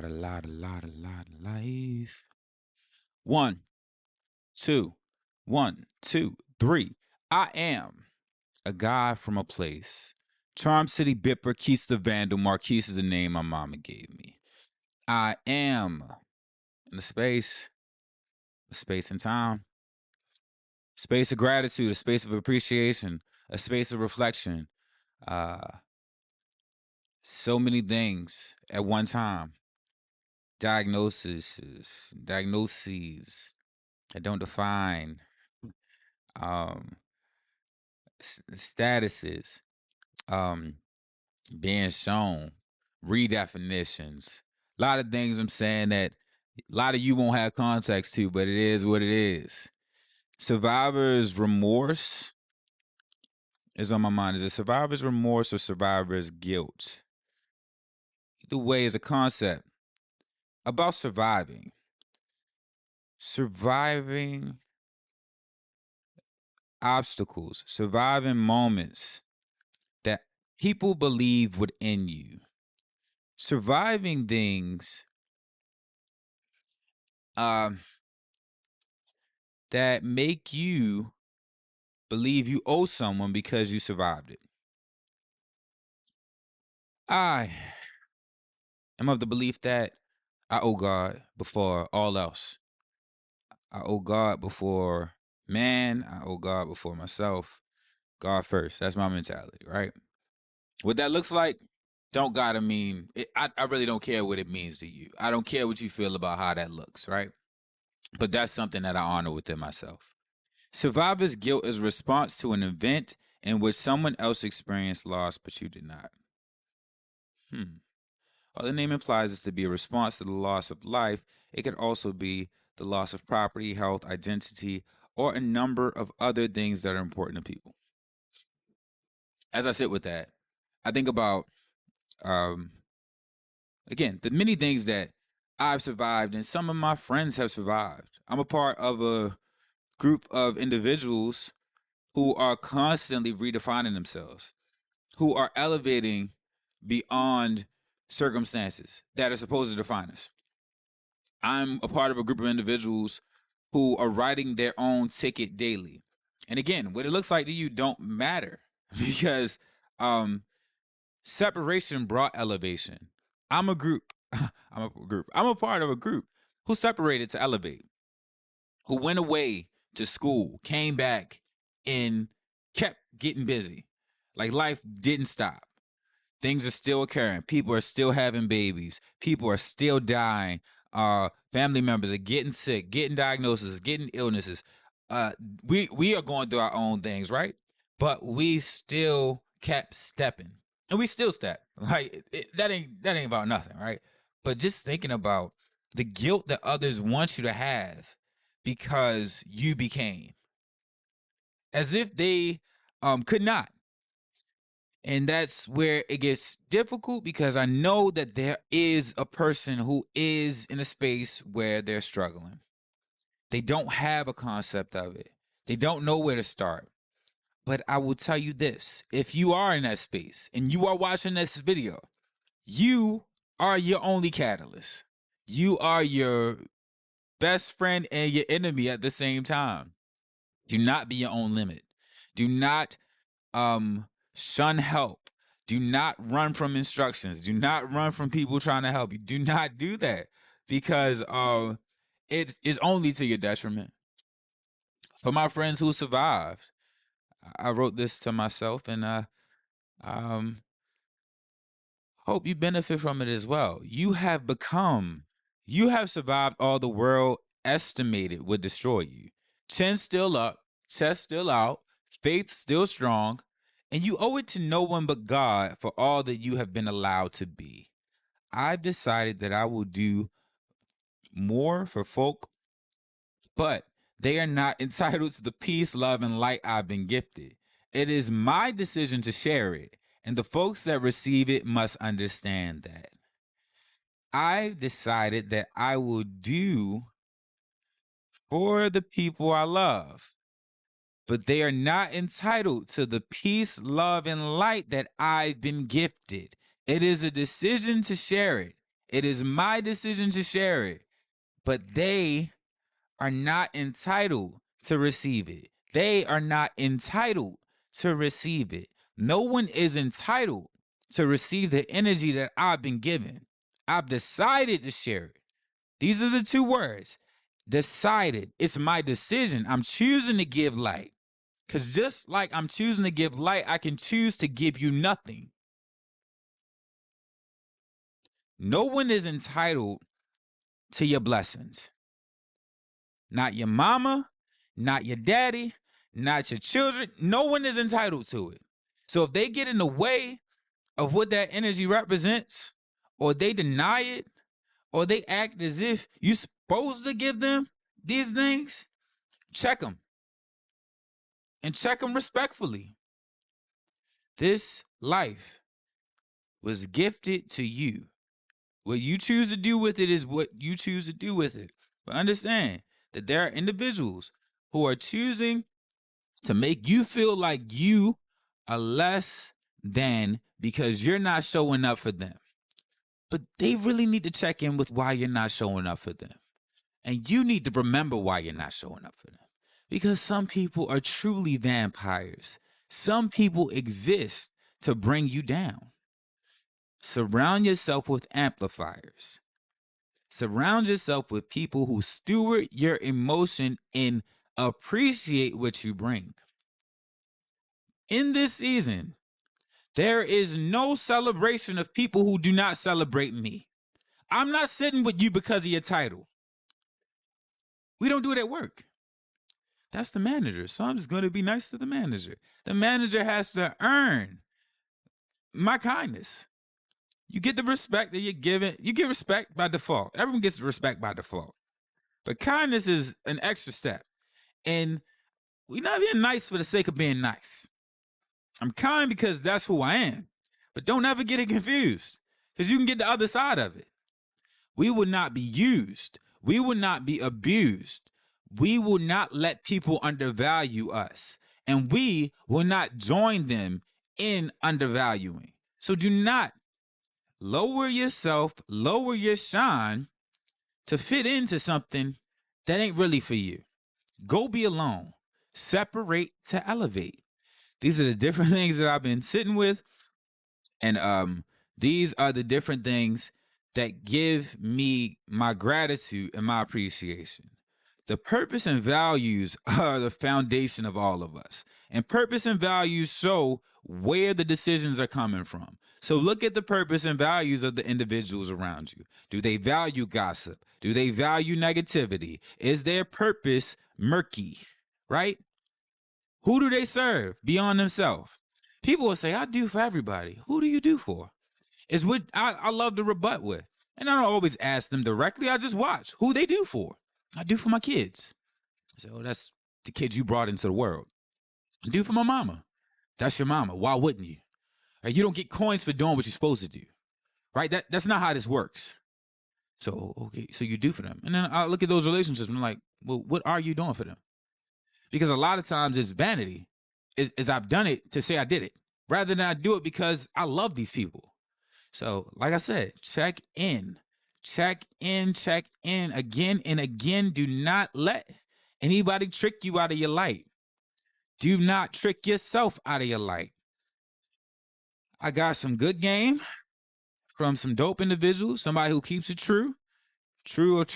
lot of life. 1, 2, 1, 2, 3. I am a guy from a place. Charm City Bipper, Quis The Vndl. Marquis is the name my mama gave me. I am in a space and time, space of gratitude, a space of appreciation, a space of reflection. So many things at one time. Diagnoses that don't define. Statuses, being shown, redefinitions. A lot of things I'm saying that a lot of you won't have context to, but it is what it is. Survivor's remorse is on my mind. Is it survivor's remorse or survivor's guilt? Either way is a concept about surviving obstacles, surviving moments that people believe would end you, surviving things that make you believe you owe someone because you survived it. I am of the belief that I owe God before all else. I owe God before man. I owe God before myself. God first. That's my mentality, right? What that looks like, don't gotta mean it. I really don't care what it means to you. I don't care what you feel about how that looks, right? But that's something that I honor within myself. Survivor's guilt is a response to an event in which someone else experienced loss, but you did not. All the name implies is to be a response to the loss of life. It could also be the loss of property, health, identity, or a number of other things that are important to people. As I sit with that, I think about, again, the many things that I've survived and some of my friends have survived. I'm a part of a group of individuals who are constantly redefining themselves, who are elevating beyond circumstances that are supposed to define us. I'm a part of a group of individuals who are writing their own ticket daily. And again, what it looks like to you don't matter because separation brought elevation. I'm a group. I'm a part of a group who separated to elevate, who went away to school, came back, and kept getting busy. Like life didn't stop. Things are still occurring. People are still having babies. People are still dying. Family members are getting sick, getting diagnoses, getting illnesses. We are going through our own things, right? But we still kept stepping, and we still step. Like that ain't about nothing, right? But just thinking about the guilt that others want you to have because you became, as if they could not. And that's where it gets difficult because I know that there is a person who is in a space where they're struggling. They don't have a concept of it. They don't know where to start. But I will tell you this, if you are in that space and you are watching this video, you are your only catalyst. You are your best friend and your enemy at the same time. Do not be your own limit. Do not shun help. Do not run from instructions. Do not run from people trying to help you. Do not do that because it is only to your detriment. For my friends who survived, I wrote this to myself, and hope you benefit from it as well. You have survived all the world estimated would destroy you. Chin still up, chest still out, faith still strong, and you owe it to no one but God for all that you have been allowed to be. I've decided that I will do more for folk, but they are not entitled to the peace, love, and light I've been gifted. It is my decision to share it, and the folks that receive it must understand that. I've decided that I will do for the people I love, but they are not entitled to the peace, love, and light that I've been gifted. It is a decision to share it, It is my decision to share it, but they are not entitled to receive it. They are not entitled to receive it. No one is entitled to receive the energy that I've been given. I've decided to share it. These are the two words. Decided. It's my decision. I'm choosing to give light. Because just like I'm choosing to give light, I can choose to give you nothing. No one is entitled to your blessings. Not your mama, not your daddy, not your children. No one is entitled to it. So if they get in the way of what that energy represents, or they deny it, or they act as if you're supposed to give them these things, check them. And check them respectfully. This life was gifted to you. What you choose to do with it is what you choose to do with it. But understand that there are individuals who are choosing to make you feel like you are less than because you're not showing up for them. But they really need to check in with why you're not showing up for them. And you need to remember why you're not showing up for them. Because some people are truly vampires. Some people exist to bring you down. Surround yourself with amplifiers. Surround yourself with people who steward your emotion and appreciate what you bring. In this season, there is no celebration of people who do not celebrate me. I'm not sitting with you because of your title. We don't do it at work. That's the manager. So I'm just going to be nice to the manager. The manager has to earn my kindness. You get the respect that you're given. You get respect by default. Everyone gets respect by default. But kindness is an extra step. And we're not being nice for the sake of being nice. I'm kind because that's who I am. But don't ever get it confused, because you can get the other side of it. We will not be used. We will not be abused. We will not let people undervalue us. And we will not join them in undervaluing. So do not lower yourself, lower your shine to fit into something that ain't really for you. Go be alone. Separate to elevate. These are the different things that I've been sitting with. And these are the different things that give me my gratitude and my appreciation. The purpose and values are the foundation of all of us. And purpose and values show where the decisions are coming from. So look at the purpose and values of the individuals around you. Do they value gossip? Do they value negativity? Is their purpose murky, right? Who do they serve beyond themselves? People will say, I do for everybody. Who do you do for? It's what I love to rebut with. And I don't always ask them directly. I just watch who they do for. I do for my kids. I say, oh, that's the kids you brought into the world. I do for my mama. That's your mama. Why wouldn't you? You don't get coins for doing what you're supposed to do, right? That's not how this works. So, okay, so you do for them. And then I look at those relationships and I'm like, well, what are you doing for them? Because a lot of times it's vanity. Is I've done it to say I did it, rather than I do it because I love these people. So, like I said, check in again and again. Do not let anybody trick you out of your light. Do not trick yourself out of your light. I got some good game from some dope individuals, somebody who keeps it true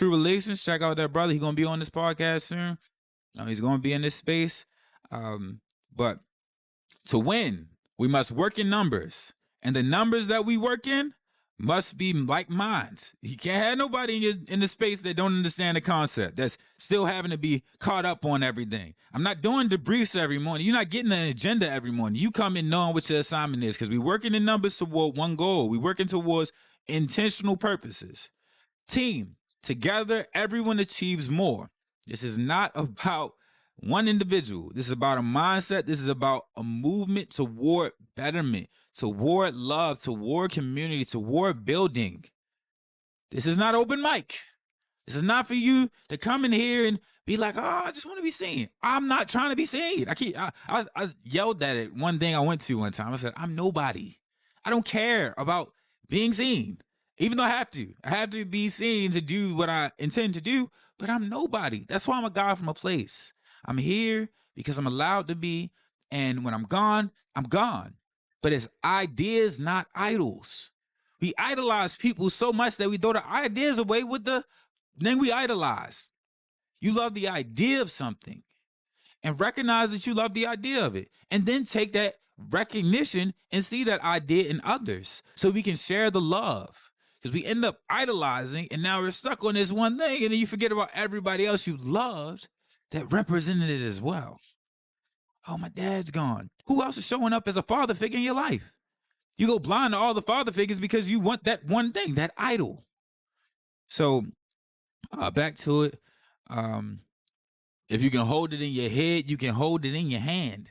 relations. Check out that brother. He's going to be on this podcast soon. He's going to be in this space. But to win, we must work in numbers. And the numbers that we work in must be like minds. You can't have nobody in the space that don't understand the concept, that's still having to be caught up on everything. I'm not doing debriefs every morning. You're not getting an agenda every morning. You come in knowing what your assignment is, because we're working in numbers toward one goal. We're working towards intentional purposes. Team, together, everyone achieves more. This is not about one individual. This is about a mindset. This is about a movement toward betterment, toward love, toward community, toward building. This is not open mic. This is not for you to come in here and be like, oh, I just want to be seen. I'm not trying to be seen. I yelled at it. One thing I went to one time, I said, I'm nobody. I don't care about being seen. Even though I have to be seen to do what I intend to do, but I'm nobody. That's why I'm a God from a place. I'm here because I'm allowed to be. And when I'm gone, I'm gone. But it's ideas, not idols. We idolize people so much that we throw the ideas away with the thing we idolize. You love the idea of something and recognize that you love the idea of it. And then take that recognition and see that idea in others so we can share the love. Because we end up idolizing and now we're stuck on this one thing and then you forget about everybody else you loved that represented it as well. Oh, my dad's gone. Who else is showing up as a father figure in your life? You go blind to all the father figures because you want that one thing, that idol. So back to it. If you can hold it in your head, you can hold it in your hand.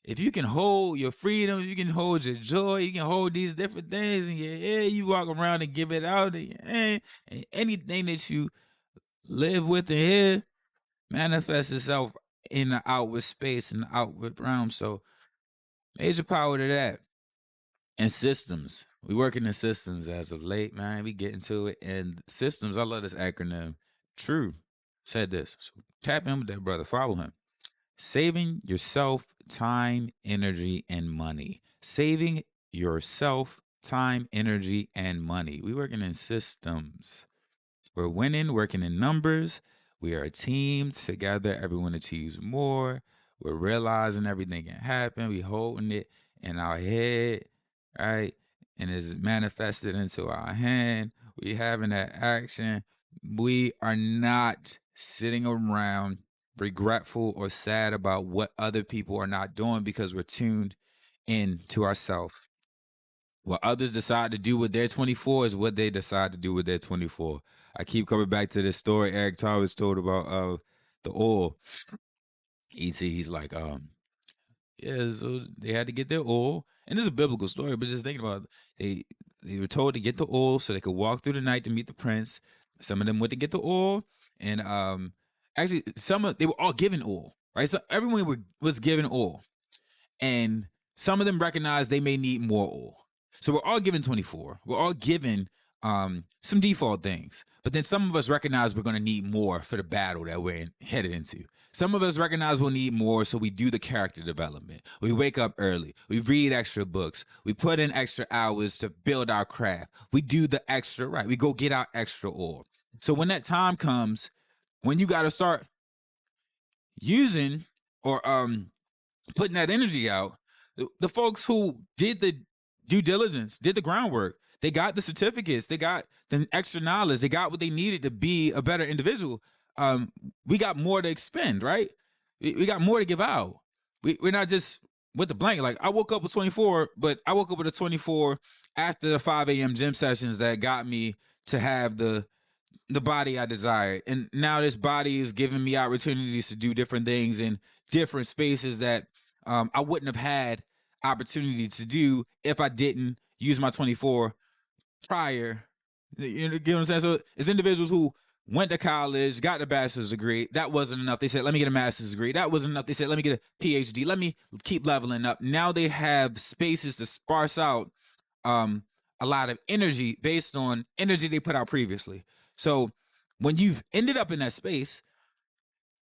If you can hold your freedom, if you can hold your joy, you can hold these different things in your head, you walk around and give it out in your hand, and anything that you live with in here manifests itself in the outward space and the outward realm. So major power to that. And systems. We working in systems as of late, man. We get into it. And systems, I love this acronym. True said this. So tap in with that brother. Follow him. Saving yourself time, energy, and money. Saving yourself time, energy, and money. We working in systems. We're winning, working in numbers. We are a team together. Everyone achieves more. We're realizing everything can happen. We holding it in our head, right? And it's manifested into our hand. We having that action. We are not sitting around regretful or sad about what other people are not doing because we're tuned in to ourselves. What others decide to do with their 24 is what they decide to do with their 24. I keep coming back to this story Eric Thomas told about the oil. He's like, yeah, so they had to get their oil. And this is a biblical story, but just thinking about it, they were told to get the oil so they could walk through the night to meet the prince. Some of them went to get the oil, and actually they were all given oil, right? So everyone was given oil, and some of them recognized they may need more oil. So we're all given 24. We're all given some default things, but then some of us recognize we're going to need more for the battle that we're headed into. Some of us recognize we'll need more, so we do the character development. We wake up early. We read extra books. We put in extra hours to build our craft. We do the extra right. We go get our extra oil. So when that time comes, when you got to start using or putting that energy out, the folks who did the due diligence, did the groundwork, they got the certificates, they got the extra knowledge, they got what they needed to be a better individual. We got more to expend, right? We got more to give out. We're not just with the blanket. Like I woke up with 24, but I woke up with a 24 after the 5 a.m. gym sessions that got me to have the body I desired. And now this body is giving me opportunities to do different things in different spaces that I wouldn't have had opportunity to do if I didn't use my 24 prior. You know what I'm saying? So it's individuals who went to college, got a bachelor's degree. That wasn't enough. They said, let me get a master's degree. That wasn't enough. They said, let me get a PhD. Let me keep leveling up. Now they have spaces to sparse out a lot of energy based on energy they put out previously. So when you've ended up in that space,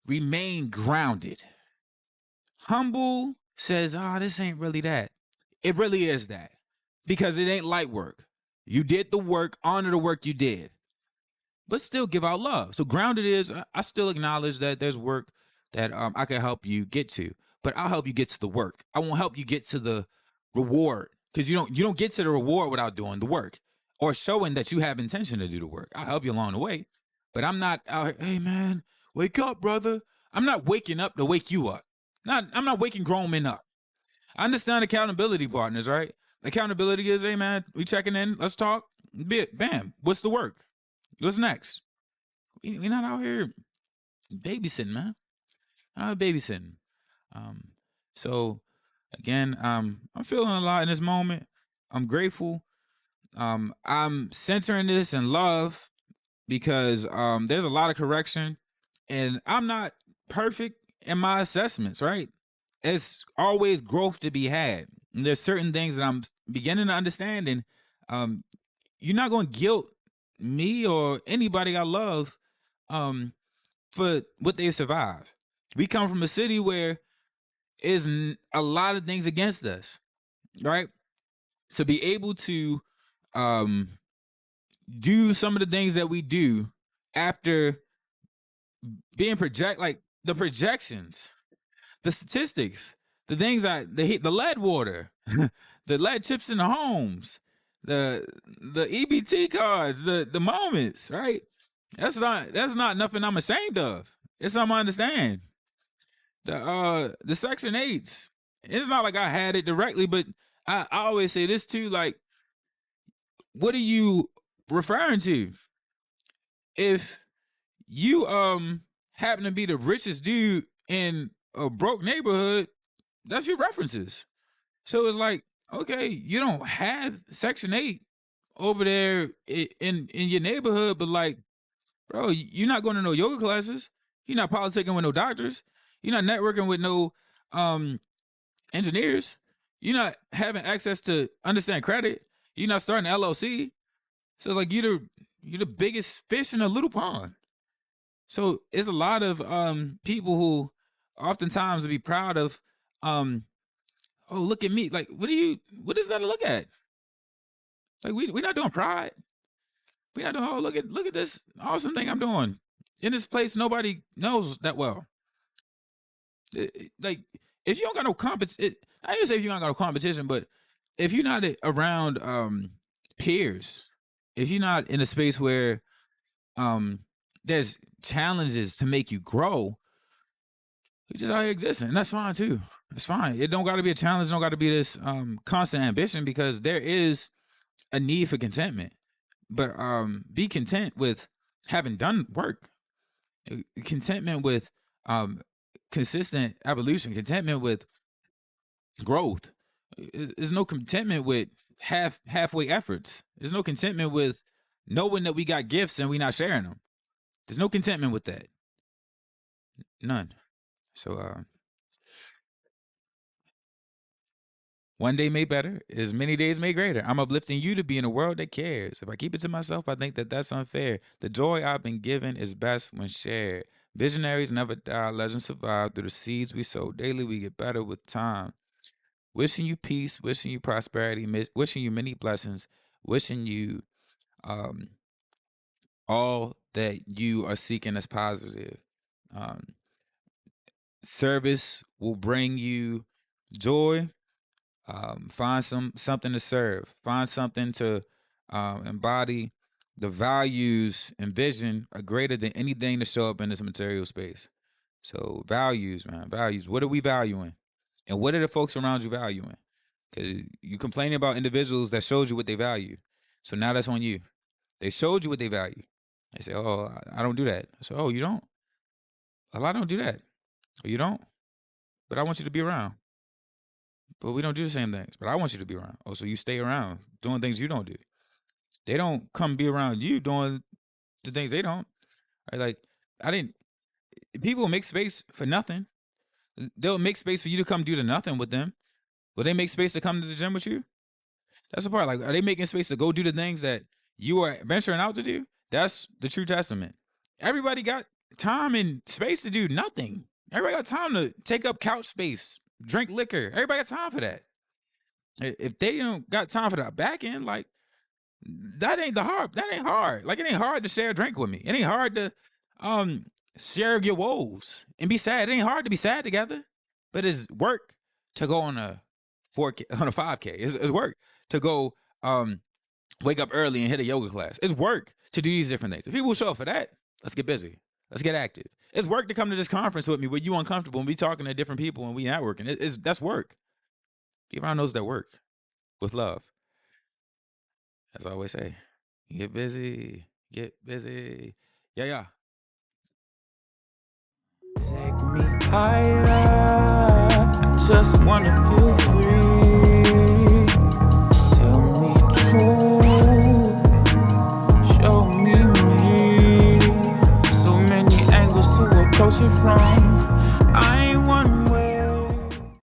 remain grounded. Humble says, this ain't really that. It really is that, because it ain't light work. You did the work, honor the work you did, but still give out love. So grounded is, I still acknowledge that there's work that I can help you get to, but I'll help you get to the work. I won't help you get to the reward, because you don't get to the reward without doing the work or showing that you have intention to do the work. I'll help you along the way, but I'm not out here, hey man, wake up, brother. I'm not waking up to wake you up. I'm not waking grown men up. I understand accountability partners, right? Accountability is, hey man, we checking in, let's talk. Bam, what's the work? What's next? We not out here babysitting, man. Not out here babysitting. So again, I'm feeling a lot in this moment. I'm grateful. I'm centering this in love because there's a lot of correction, and I'm not perfect in my assessments, right? It's always growth to be had. And there's certain things that I'm beginning to understand, and you're not going to guilt me or anybody I love for what they survived. We come from a city where is a lot of things against us, right? To be able to do some of the things that we do after being like the projections, the statistics, the things the lead water, the lead chips in the homes, the EBT cards, the moments, right? That's not nothing I'm ashamed of. It's something I understand. The Section 8s. It's not like I had it directly, but I always say this too, like, what are you referring to? If you happen to be the richest dude in a broke neighborhood, that's your references. So it's like, okay, you don't have Section 8 over there in your neighborhood, but like, bro, you're not going to no yoga classes. You're not politicking with no doctors. You're not networking with no engineers. You're not having access to understand credit. You're not starting an LLC. So it's like you're the biggest fish in a little pond. So it's a lot of people who oftentimes will be proud of, oh, look at me. Like, what is that to look at? Like, we're not doing pride. We're not doing, oh, look at this awesome thing I'm doing. In this place nobody knows that well. Like, if you don't got no competition, I didn't say if you don't got no competition, but if you're not around peers, if you're not in a space where there's challenges to make you grow, you just out here existing, and that's fine too. It's fine. It don't got to be a challenge. It don't got to be this constant ambition, because there is a need for contentment. But be content with having done work. Contentment with consistent evolution. Contentment with growth. There's no contentment with halfway efforts. There's no contentment with knowing that we got gifts and we not sharing them. There's no contentment with that. None. So one day made better, as many days made greater. I'm uplifting you to be in a world that cares. If I keep it to myself, I think that that's unfair. The joy I've been given is best when shared. Visionaries never die, legends survive. Through the seeds we sow daily, we get better with time. Wishing you peace, wishing you prosperity, wishing you many blessings, wishing you all that you are seeking as positive. Service will bring you joy. Find something to serve. Find something to embody. The values and vision are greater than anything to show up in this material space. So values, man, values. What are we valuing? And what are the folks around you valuing? Because you complaining about individuals that showed you what they value. So now that's on you. They showed you what they value. They say, oh, I don't do that. I say, oh, you don't? Well, I don't do that. Oh, you don't? But I want you to be around. But we don't do the same things. But I want you to be around. Oh, so you stay around doing things you don't do. They don't come be around you doing the things they don't. Right? Like, people make space for nothing. They'll make space for you to come do the nothing with them. Will they make space to come to the gym with you? That's the part. Like, are they making space to go do the things that you are venturing out to do? That's the true testament. Everybody got time and space to do nothing. Everybody got time to take up couch space, drink liquor. Everybody got time for that. If they don't got time for the back end, like, that ain't hard. Like, it ain't hard to share a drink with me. It ain't hard to share your woes and be sad. It ain't hard to be sad together, but it's work to go on a 4K, on a 5K. It's work to go wake up early and hit a yoga class. It's work to do these different things. If people show up for that, let's get busy. Let's get active. It's work to come to this conference with me where you uncomfortable and we talking to different people and we networking. That's work. Be around those that work with love. As I always say, get busy. Get busy. Yeah. Take me higher. I just wanna feel free. Tell me truth. Show me me. So many angles to approach it from.